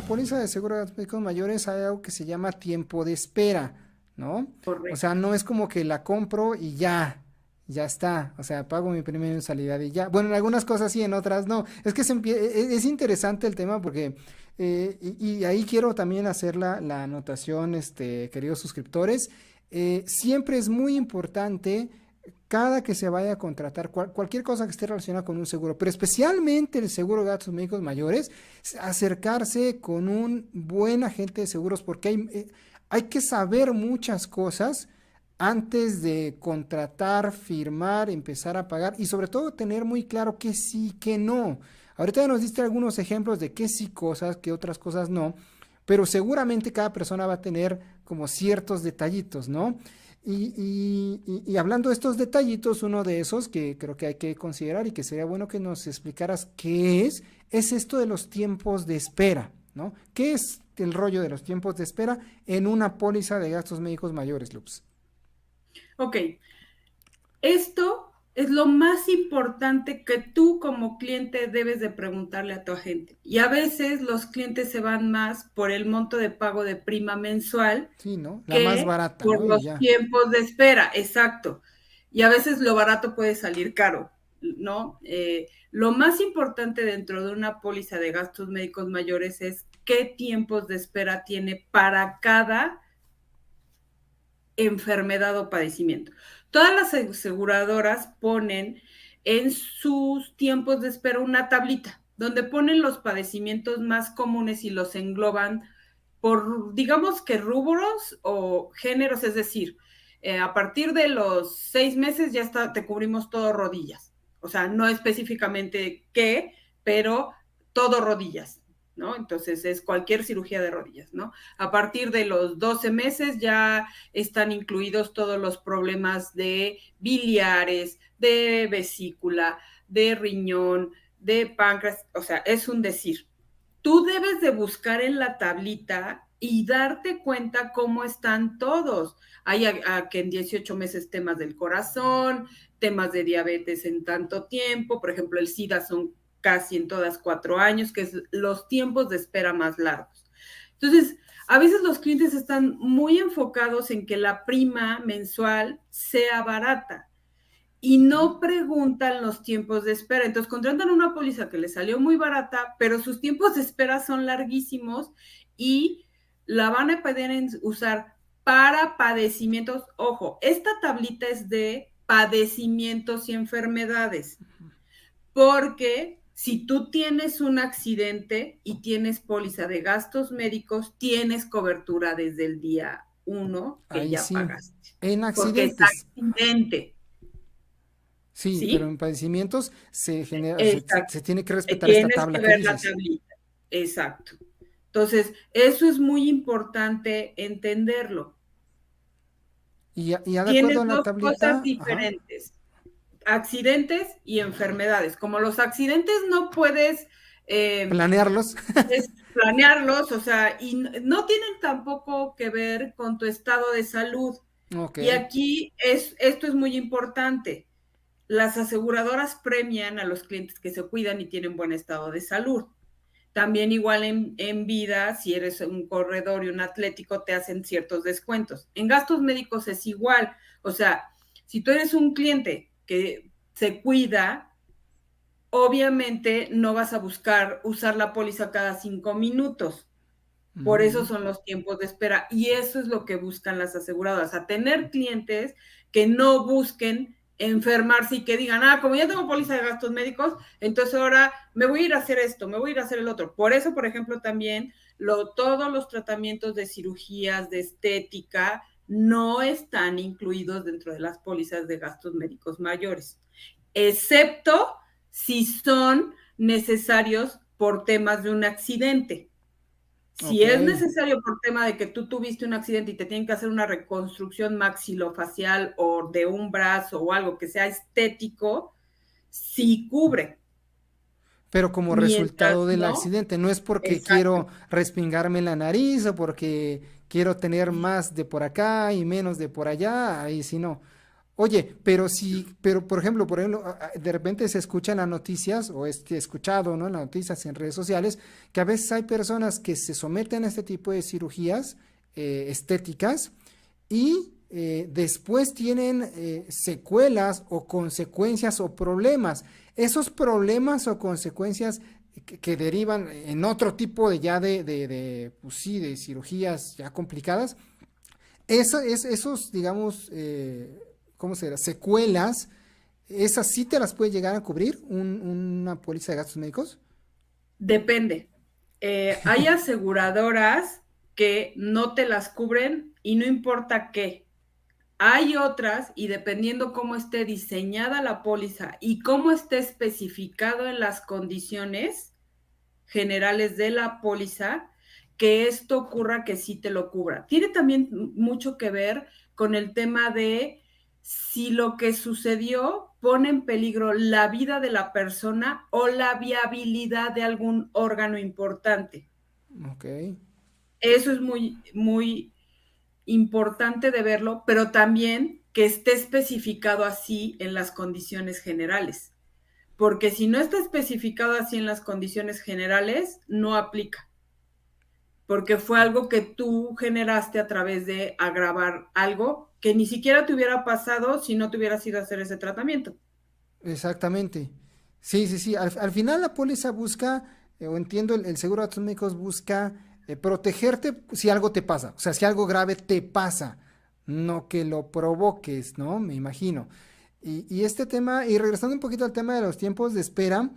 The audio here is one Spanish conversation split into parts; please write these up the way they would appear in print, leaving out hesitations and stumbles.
la póliza de seguro de gastos médicos mayores hay algo que se llama tiempo de espera, ¿no? O sea, Correcto. no es como que la compro y ya está. O sea, pago mi primera mensualidad y ya. Bueno, en algunas cosas sí, en otras no. Es que es interesante el tema porque, y ahí quiero también hacer la anotación, queridos suscriptores. Siempre es muy importante cada que se vaya a contratar cualquier cosa que esté relacionada con un seguro, pero especialmente el seguro de gastos médicos mayores, acercarse con un buen agente de seguros porque hay que saber muchas cosas antes de contratar, firmar, empezar a pagar y sobre todo tener muy claro que sí, que no. Ahorita ya nos diste algunos ejemplos de qué sí cosas, qué otras cosas no, pero seguramente cada persona va a tener como ciertos detallitos, ¿no? Y hablando de estos detallitos, uno de esos que creo que hay que considerar y que sería bueno que nos explicaras qué es esto de los tiempos de espera, ¿no? ¿Qué es el rollo de los tiempos de espera en una póliza de gastos médicos mayores, Lux? Ok, esto es lo más importante que tú como cliente debes de preguntarle a tu agente. Y a veces los clientes se van más por el monto de pago de prima mensual Sí, ¿no? La más que barata, por ¿no? Y los ya. tiempos de espera, exacto. Y a veces lo barato puede salir caro, ¿no? Lo más importante dentro de una póliza de gastos médicos mayores es qué tiempos de espera tiene para cada enfermedad o padecimiento. Todas las aseguradoras ponen en sus tiempos de espera una tablita donde ponen los padecimientos más comunes y los engloban por, digamos que rubros o géneros, es decir, a partir de los 6 meses ya está, te cubrimos todo rodillas. O sea, no específicamente qué, pero todo rodillas, ¿no? Entonces es cualquier cirugía de rodillas, ¿no? A partir de los 12 meses ya están incluidos todos los problemas de biliares, de vesícula, de riñón, de páncreas, o sea, es un decir. Tú debes de buscar en la tablita y darte cuenta cómo están todos. Hay que en 18 meses temas del corazón, temas de diabetes en tanto tiempo, por ejemplo, el SIDA son casi en todas 4 años, que es los tiempos de espera más largos. Entonces, a veces los clientes están muy enfocados en que la prima mensual sea barata y no preguntan los tiempos de espera. Entonces contratan una póliza que les salió muy barata, pero sus tiempos de espera son larguísimos y la van a poder usar para padecimientos. Ojo, esta tablita es de padecimientos y enfermedades, porque si tú tienes un accidente y tienes póliza de gastos médicos, tienes cobertura desde el día 1 que Ahí ya sí. pagaste, En porque es accidentes, accidente, sí, pero ¿sí? en padecimientos Exacto. se tiene que respetar esta Tienes tabla que que ver la dices. tablita. Exacto. Entonces, eso es muy importante entenderlo. Y ya de acuerdo Tienes a la dos cosas tablita, ajá, diferentes, accidentes y enfermedades. Como los accidentes no puedes eh, planearlos. planearlos, o sea, y no tienen tampoco que ver con tu estado de salud. Ok, Y aquí esto es muy importante. Las aseguradoras premian a los clientes que se cuidan y tienen buen estado de salud. También igual en vida, si eres un corredor y un atlético, te hacen ciertos descuentos. En gastos médicos es igual. O sea, si tú eres un cliente que se cuida, obviamente no vas a buscar usar la póliza cada 5 minutos. Por muy eso bien. son los tiempos de espera. Y eso es lo que buscan las aseguradoras, a tener clientes que no busquen enfermarse y que digan, como ya tengo póliza de gastos médicos, entonces ahora me voy a ir a hacer esto, me voy a ir a hacer el otro. Por eso, por ejemplo, también todos los tratamientos de cirugías, de estética, no están incluidos dentro de las pólizas de gastos médicos mayores, excepto si son necesarios por temas de un accidente. Si Ok, es necesario por tema de que tú tuviste un accidente y te tienen que hacer una reconstrucción maxilofacial o de un brazo o algo que sea estético, sí cubre. pero como Mientras resultado del no, accidente, no es porque exacto. quiero respingarme la nariz o porque quiero tener más de por acá y menos de por allá, ahí sí no. Oye, pero si, pero por ejemplo, de repente se escucha en las noticias, o he escuchado, ¿no? En las noticias y en redes sociales, que a veces hay personas que se someten a este tipo de cirugías estéticas y después tienen secuelas o consecuencias o problemas. Esos problemas o consecuencias que derivan en otro tipo de ya pues sí, de cirugías ya complicadas, esos, digamos, ¿cómo se dirá? Secuelas, ¿esas sí te las puede llegar a cubrir una póliza de gastos médicos? Depende. Hay aseguradoras que no te las cubren y no importa qué. Hay otras, y dependiendo cómo esté diseñada la póliza y cómo esté especificado en las condiciones generales de la póliza, que esto ocurra que sí te lo cubra. Tiene también mucho que ver con el tema de si lo que sucedió pone en peligro la vida de la persona o la viabilidad de algún órgano importante. Ok, Eso es muy, muy importante de verlo, pero también que esté especificado así en las condiciones generales. Porque si no está especificado así en las condiciones generales, no aplica. Porque fue algo que tú generaste a través de agravar algo que ni siquiera te hubiera pasado si no te hubieras ido a hacer ese tratamiento. exactamente. Sí, sí, sí. Al final la póliza busca, o entiendo, el seguro de gastos médicos busca protegerte si algo te pasa. O sea, si algo grave te pasa, no que lo provoques, ¿no? Me imagino. Y este tema, y regresando un poquito al tema de los tiempos de espera,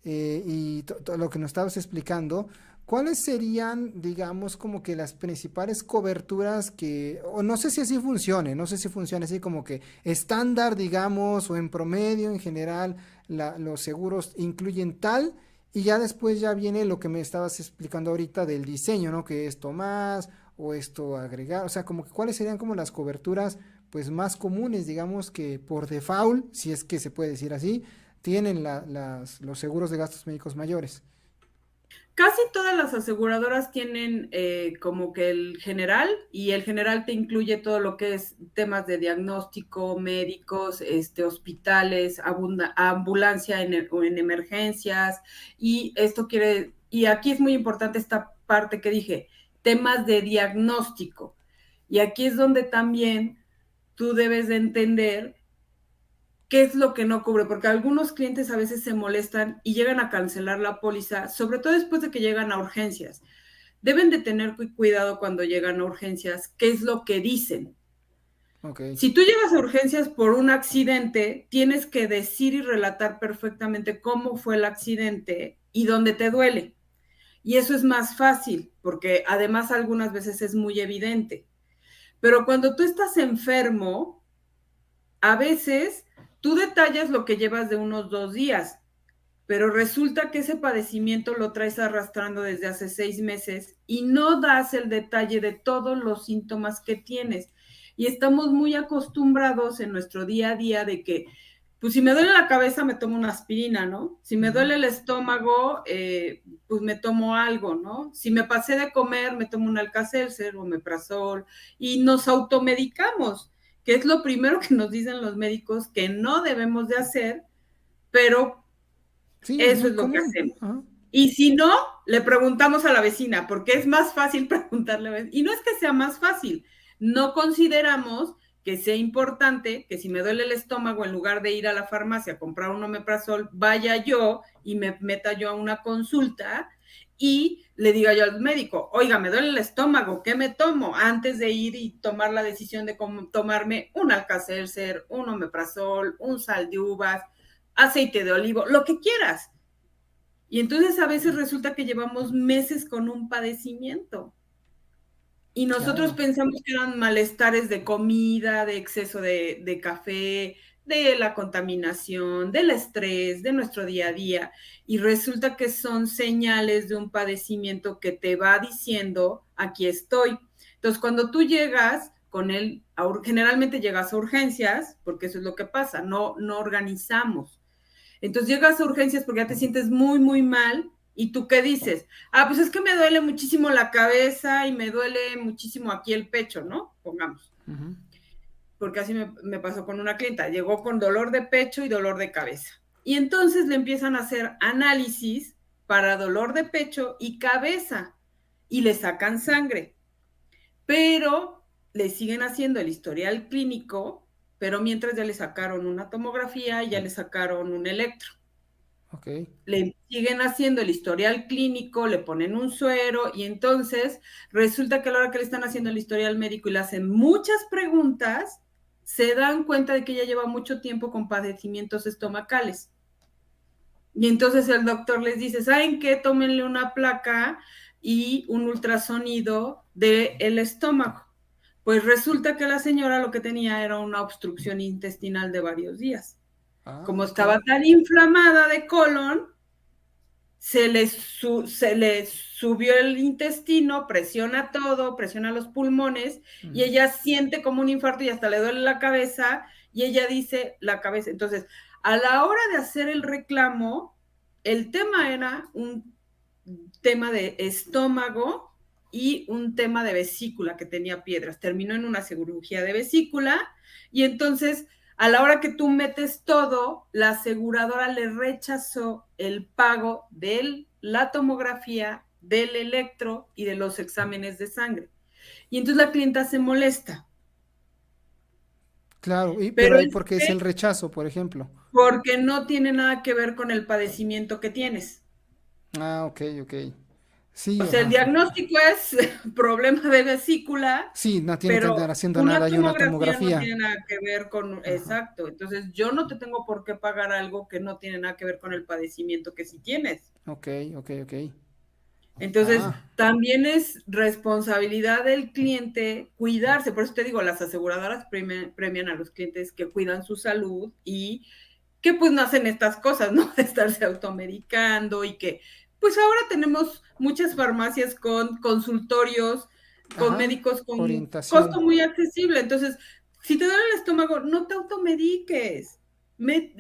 y lo que nos estabas explicando, ¿cuáles serían, digamos, como que las principales coberturas que, o no sé si así funcione, no sé si funciona así como que estándar, digamos, o en promedio en general, los seguros incluyen tal, y ya después ya viene lo que me estabas explicando ahorita del diseño, ¿no? Que esto más, o esto agregar, o sea, como que cuáles serían como las coberturas, pues más comunes, digamos, que por default, si es que se puede decir así, tienen los seguros de gastos médicos mayores. Casi todas las aseguradoras tienen como que el general, y el general te incluye todo lo que es temas de diagnóstico, médicos, hospitales, ambulancia o en emergencias, y esto quiere, y aquí es muy importante esta parte que dije, temas de diagnóstico. Y aquí es donde también tú debes de entender qué es lo que no cubre, porque algunos clientes a veces se molestan y llegan a cancelar la póliza, sobre todo después de que llegan a urgencias. Deben de tener cuidado cuando llegan a urgencias, qué es lo que dicen. Ok, Si tú llegas a urgencias por un accidente, tienes que decir y relatar perfectamente cómo fue el accidente y dónde te duele. Y eso es más fácil, porque además algunas veces es muy evidente. Pero cuando tú estás enfermo, a veces tú detallas lo que llevas de unos 2 días, pero resulta que ese padecimiento lo traes arrastrando desde hace 6 meses y no das el detalle de todos los síntomas que tienes. Y estamos muy acostumbrados en nuestro día a día de que, pues si me duele la cabeza me tomo una aspirina, ¿no? Si me ujú, duele el estómago, pues me tomo algo, ¿no? Si me pasé de comer, me tomo un Alka-Seltzer o Omeprazol y nos automedicamos, que es lo primero que nos dicen los médicos que no debemos de hacer, pero sí, es eso muy es lo que común. hacemos. Ajá. Y si no, le preguntamos a la vecina, porque es más fácil preguntarle a la vecina. Y no es que sea más fácil, no consideramos que sea importante que si me duele el estómago, en lugar de ir a la farmacia a comprar un omeprazol, vaya yo y me meta yo a una consulta y le diga yo al médico, oiga, me duele el estómago, ¿qué me tomo? Antes de ir y tomar la decisión de cómo tomarme un Alka-Seltzer, un omeprazol, un sal de uvas, aceite de olivo, lo que quieras. Y entonces a veces resulta que llevamos meses con un padecimiento y nosotros Claro. pensamos que eran malestares de comida, de exceso de café, de la contaminación, del estrés, de nuestro día a día. Y resulta que son señales de un padecimiento que te va diciendo, aquí estoy. Entonces, cuando tú llegas con él, generalmente llegas a urgencias, porque eso es lo que pasa, no organizamos. Entonces llegas a urgencias porque ya te sientes muy, muy mal. ¿Y tú qué dices? Ah, pues es que me duele muchísimo la cabeza y me duele muchísimo aquí el pecho, ¿no? Pongamos. Ujú. porque así me pasó con una clienta, llegó con dolor de pecho y dolor de cabeza. Y entonces le empiezan a hacer análisis para dolor de pecho y cabeza y le sacan sangre, pero le siguen haciendo el historial clínico, pero mientras ya le sacaron una tomografía y ya le sacaron un electro. Ok. Le siguen haciendo el historial clínico, le ponen un suero y entonces resulta que a la hora que le están haciendo el historial médico y le hacen muchas preguntas, se dan cuenta de que ella lleva mucho tiempo con padecimientos estomacales. Y entonces el doctor les dice, ¿saben qué? Tómenle una placa y un ultrasonido del estómago. Pues resulta que la señora lo que tenía era una obstrucción intestinal de varios días. Ah, Como ok. estaba tan inflamada de colon, se le subió el intestino, presiona todo, presiona los pulmones, y ella siente como un infarto y hasta le duele la cabeza, y ella dice la cabeza. Entonces, a la hora de hacer el reclamo, el tema era un tema de estómago y un tema de vesícula que tenía piedras. Terminó en una cirugía de vesícula, y entonces a la hora que tú metes todo, la aseguradora le rechazó el pago de la tomografía, del electro y de los exámenes de sangre. Y entonces la clienta se molesta. Claro, pero Pero ahí es porque es el que rechazo, por ejemplo. porque no tiene nada que ver con el padecimiento que tienes. Ah, ok, ok. O Sí, sea, el ajá. diagnóstico es problema de vesícula, Sí, no tiene que pero andar haciendo una nada y una tomografía no tomografía. tiene nada que ver con, Ajá. exacto. Entonces, yo no te tengo por qué pagar algo que no tiene nada que ver con el padecimiento que sí tienes. Ok, ok, ok. Entonces, Ah, también es responsabilidad del cliente cuidarse. Por eso te digo, las aseguradoras premian a los clientes que cuidan su salud y que pues no hacen estas cosas, ¿no? De estarse automedicando y que pues ahora tenemos muchas farmacias con consultorios, con ajá. médicos con costo Orientación. muy accesible. Entonces, si te duele el estómago, no te automediques.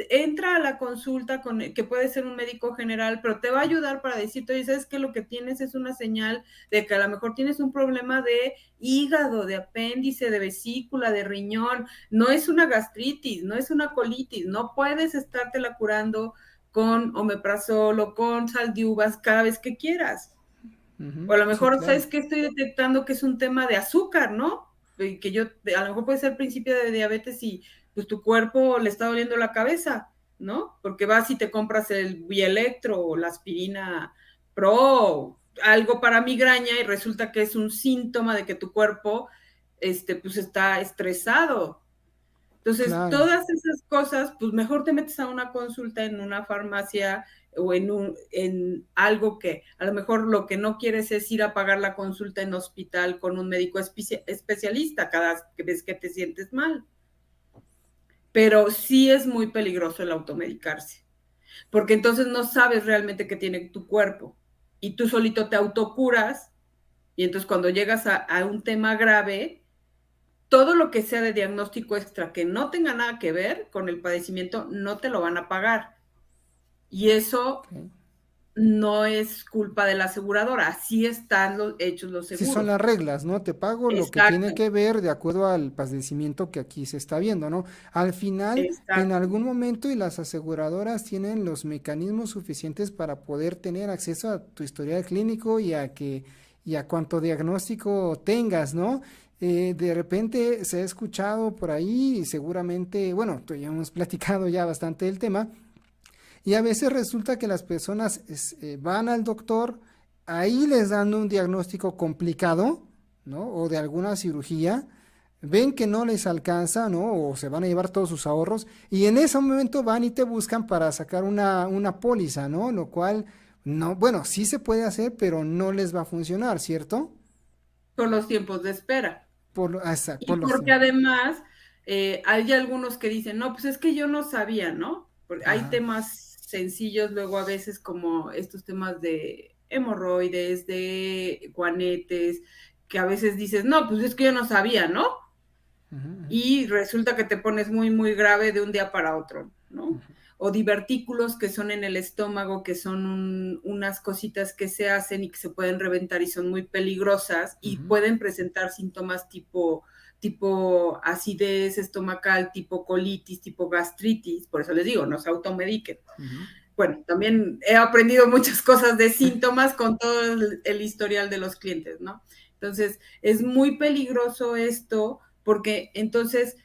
Entra a la consulta con que puede ser un médico general, pero te va a ayudar para decirte, oye, ¿sabes qué? Lo que tienes es una señal de que a lo mejor tienes un problema de hígado, de apéndice, de vesícula, de riñón. No es una gastritis, no es una colitis, no puedes estártela curando con omeprazol o con sal de uvas cada vez que quieras. O Ujú, a lo sí, mejor, claro. ¿sabes qué? Estoy detectando que es un tema de azúcar, ¿no? Y que yo, a lo mejor puede ser principio de diabetes y pues tu cuerpo le está doliendo la cabeza, ¿no? Porque vas y te compras el Bielectro o la aspirina Pro, algo para migraña y resulta que es un síntoma de que tu cuerpo, pues está estresado. Entonces, Claro. todas esas cosas, pues mejor te metes a una consulta en una farmacia o en algo que a lo mejor lo que no quieres es ir a pagar la consulta en hospital con un médico especialista cada vez que te sientes mal. Pero sí es muy peligroso el automedicarse, porque entonces no sabes realmente qué tiene tu cuerpo y tú solito te autocuras y entonces cuando llegas a un tema grave, todo lo que sea de diagnóstico extra que no tenga nada que ver con el padecimiento, no te lo van a pagar. Y eso Ok. no es culpa de la aseguradora, así están hechos los Sí son seguros. las reglas, ¿no? Te pago lo que tiene Exacto, que ver de acuerdo al padecimiento que aquí se está viendo, ¿no? Al final, en exacto. algún momento, y las aseguradoras tienen los mecanismos suficientes para poder tener acceso a tu historial clínico y a cuánto diagnóstico tengas, ¿no? De repente se ha escuchado por ahí y seguramente, bueno, tú ya hemos platicado ya bastante del tema, y a veces resulta que las personas van al doctor, ahí les dan un diagnóstico complicado, ¿no? O de alguna cirugía, ven que no les alcanza, ¿no? O se van a llevar todos sus ahorros, y en ese momento van y te buscan para sacar una póliza, ¿no? Lo cual, no, bueno, sí se puede hacer, pero no les va a funcionar, ¿cierto? Por los tiempos de espera. Por Y los porque tiempos. además hay algunos que dicen, no, pues es que yo no sabía, ¿no? Porque hay Ajá. temas sencillos luego a veces como estos temas de hemorroides, de guanetes, que a veces dices, no, pues es que yo no sabía, ¿no? Ujú, ujú, Y resulta que te pones muy, muy grave de un día para otro, ¿no? O divertículos que son en el estómago, que son unas cositas que se hacen y que se pueden reventar y son muy peligrosas y ujú. pueden presentar síntomas tipo tipo acidez estomacal, tipo colitis, tipo gastritis, por eso les digo, no se automediquen. Bueno, también he aprendido muchas cosas de síntomas con todo el historial de los clientes, ¿no? Entonces, es muy peligroso esto porque entonces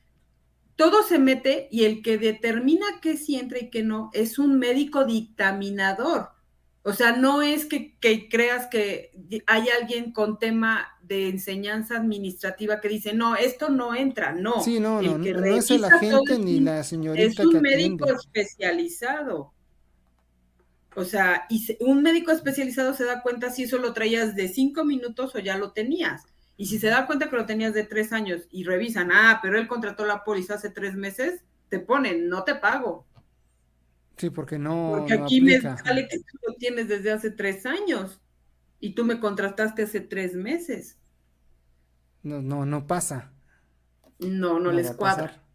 todo se mete y el que determina qué sí entra y qué no es un médico dictaminador. O sea, no es que creas que hay alguien con tema de enseñanza administrativa que dice, no, esto no entra, no. Sí, no, no, El que no es el revisa todo agente ni la es señorita que un médico atiende. especializado. O sea, un médico especializado se da cuenta si eso lo traías de 5 minutos o ya lo tenías. Y si se da cuenta que lo tenías de 3 años y revisan, pero él contrató la póliza hace 3 meses, te ponen, no te pago. Sí, porque no, Porque no aquí me aplica. sale que tú lo tienes desde hace 3 años y tú me contrataste hace 3 meses. No, no, no pasa. No, no No va les a cuadra. pasar.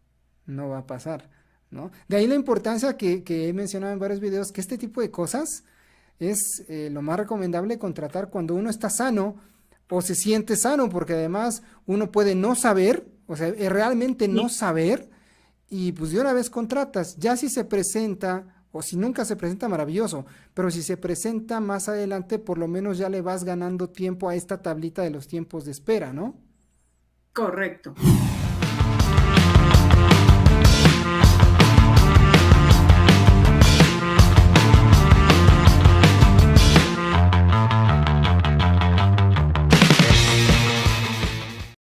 No va a pasar, ¿no? De ahí la importancia que he mencionado en varios videos, que este tipo de cosas es lo más recomendable contratar cuando uno está sano o se siente sano, porque además uno puede no saber, o sea, realmente no Sí, saber, y pues de una vez contratas. Ya si se presenta, o si nunca se presenta, maravilloso, pero si se presenta más adelante, por lo menos ya le vas ganando tiempo a esta tablita de los tiempos de espera, ¿no? correcto.